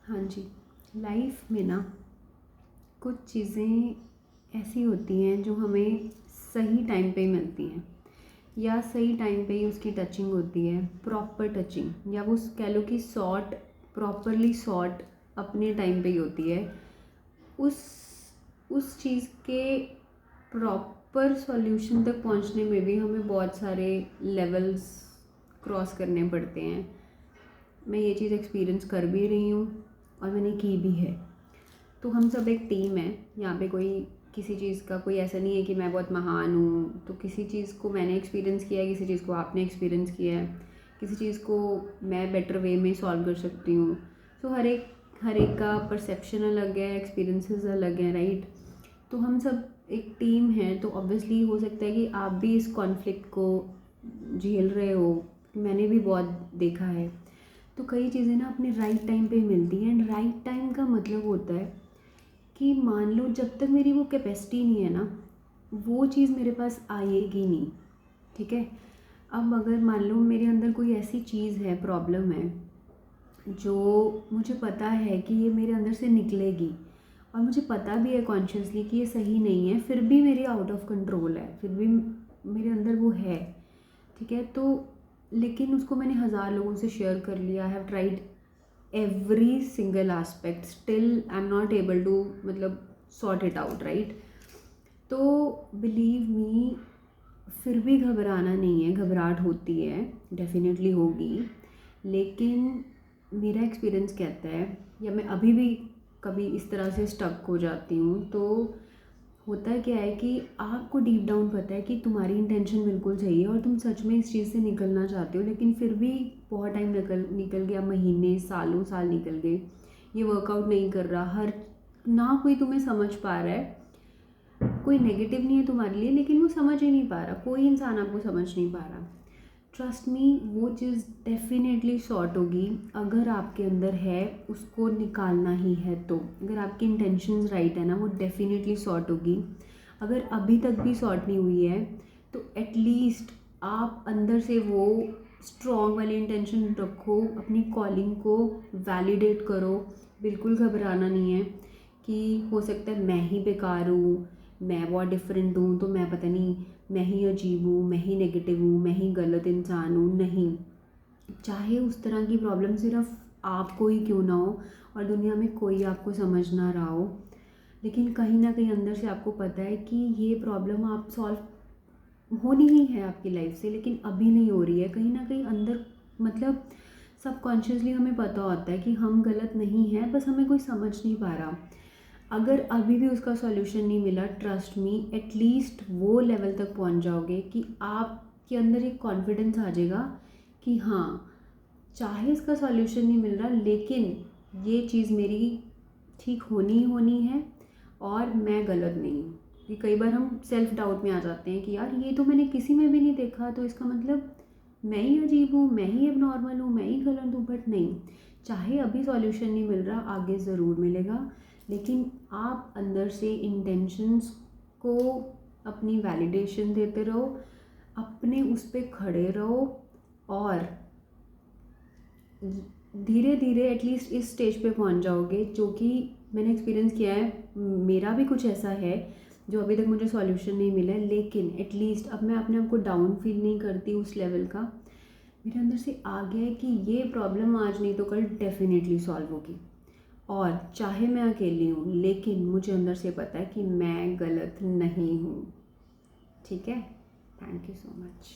हाँ जी, लाइफ में ना कुछ चीज़ें ऐसी होती हैं जो हमें सही टाइम पे मिलती हैं, या सही टाइम पे ही उसकी टचिंग होती है, प्रॉपर टचिंग, या वो कह लो कि सॉर्ट, प्रॉपरली सॉर्ट अपने टाइम पे ही होती है। उस उस चीज़ के प्रॉपर सॉल्यूशन तक पहुंचने में भी हमें बहुत सारे लेवल्स क्रॉस करने पड़ते हैं। मैं ये चीज़ एक्सपीरियंस कर भी रही हूँ और मैंने की भी है। तो हम सब एक टीम है यहाँ पे। कोई किसी चीज़ का कोई ऐसा नहीं है कि मैं बहुत महान हूँ, तो किसी चीज़ को मैंने एक्सपीरियंस किया है, किसी चीज़ को आपने एक्सपीरियंस किया है, किसी चीज़ को मैं बेटर वे में सॉल्व कर सकती हूँ। तो हर एक का परसेप्शन अलग है, एक्सपीरियंसेस अलग हैं, राइट। तो हम सब एक टीम है, तो ऑब्वियसली हो सकता है कि आप भी इस कॉन्फ्लिक्ट को झेल रहे हो। मैंने भी बहुत देखा है। तो कई चीज़ें ना अपने राइट टाइम पे मिलती हैं, एंड राइट टाइम का मतलब होता है कि मान लो जब तक मेरी वो कैपेसिटी नहीं है ना, वो चीज़ मेरे पास आएगी नहीं, ठीक है। अब अगर मान लो मेरे अंदर कोई ऐसी चीज़ है, प्रॉब्लम है, जो मुझे पता है कि ये मेरे अंदर से निकलेगी, और मुझे पता भी है कॉन्शियसली कि ये सही नहीं है, फिर भी मेरी आउट ऑफ कंट्रोल है, फिर भी मेरे अंदर वो है, ठीक है। तो लेकिन उसको मैंने हज़ार लोगों से शेयर कर लिया, I have tried every single aspect, still I am not able to मतलब सॉर्ट इट आउट, राइट। तो बिलीव मी, फिर भी घबराना नहीं है। घबराहट होती है, डेफिनेटली होगी, लेकिन मेरा एक्सपीरियंस कहता है, या मैं अभी भी कभी इस तरह से स्टक हो जाती हूँ, तो होता क्या है कि आपको डीप डाउन पता है कि तुम्हारी इंटेंशन बिल्कुल सही है और तुम सच में इस चीज़ से निकलना चाहते हो, लेकिन फिर भी बहुत टाइम निकल गया, महीने सालों साल निकल गए, ये वर्कआउट नहीं कर रहा। हर ना कोई तुम्हें समझ पा रहा है, कोई नेगेटिव नहीं है तुम्हारे लिए, लेकिन वो समझ ही नहीं पा रहा, कोई इंसान आपको समझ नहीं पा रहा। ट्रस्ट मी, वो चीज़ डेफिनेटली सॉर्ट होगी अगर आपके अंदर है, उसको निकालना ही है तो। अगर आपकी इंटेंशंस राइट है ना, वो डेफिनेटली सॉर्ट होगी। अगर अभी तक भी सॉर्ट नहीं हुई है, तो एटलीस्ट आप अंदर से वो स्ट्रॉन्ग वाली इंटेंशन रखो, अपनी कॉलिंग को वैलिडेट करो। बिल्कुल घबराना नहीं है कि हो सकता है मैं ही बेकार हूँ, मैं बहुत डिफरेंट हूँ, तो मैं पता नहीं, मैं ही अजीब हूँ, मैं ही नेगेटिव हूँ, मैं ही गलत इंसान हूँ। नहीं, चाहे उस तरह की प्रॉब्लम सिर्फ आपको ही क्यों ना हो और दुनिया में कोई आपको समझ ना रहा हो, लेकिन कहीं ना कहीं अंदर से आपको पता है कि ये प्रॉब्लम आप सॉल्व होनी ही है आपकी लाइफ से, लेकिन अभी नहीं हो रही है। कहीं ना कहीं अंदर मतलब सबकॉन्शियसली हमें पता होता है कि हम गलत नहीं हैं, बस हमें कोई समझ नहीं पा रहा। अगर अभी भी उसका सॉल्यूशन नहीं मिला, ट्रस्ट मी, एटलीस्ट वो लेवल तक पहुंच जाओगे कि आपके अंदर एक कॉन्फिडेंस आ जाएगा कि हाँ, चाहे इसका सॉल्यूशन नहीं मिल रहा, लेकिन ये चीज़ मेरी ठीक होनी ही होनी है और मैं गलत नहीं हूँ। कि कई बार हम सेल्फ डाउट में आ जाते हैं कि यार ये तो मैंने किसी में भी नहीं देखा, तो इसका मतलब मैं ही अजीब हूँ, मैं ही एबनॉर्मल हूँ, मैं ही गलत हूँ। बट नहीं, चाहे अभी सॉल्यूशन नहीं मिल रहा, आगे ज़रूर मिलेगा। लेकिन आप अंदर से इंटेंशंस को अपनी वैलिडेशन देते रहो, अपने उस पर खड़े रहो, और धीरे धीरे एटलीस्ट इस स्टेज पे पहुंच जाओगे, जो कि मैंने एक्सपीरियंस किया है। मेरा भी कुछ ऐसा है जो अभी तक मुझे सॉल्यूशन नहीं मिला है, लेकिन एटलीस्ट अब मैं अपने आप को डाउन फील नहीं करती उस लेवल का। मेरे अंदर से आ गया है कि ये प्रॉब्लम आज नहीं तो कल डेफिनेटली सॉल्व होगी, और चाहे मैं अकेली हूँ, लेकिन मुझे अंदर से पता है कि मैं गलत नहीं हूँ, ठीक है। Thank you so much.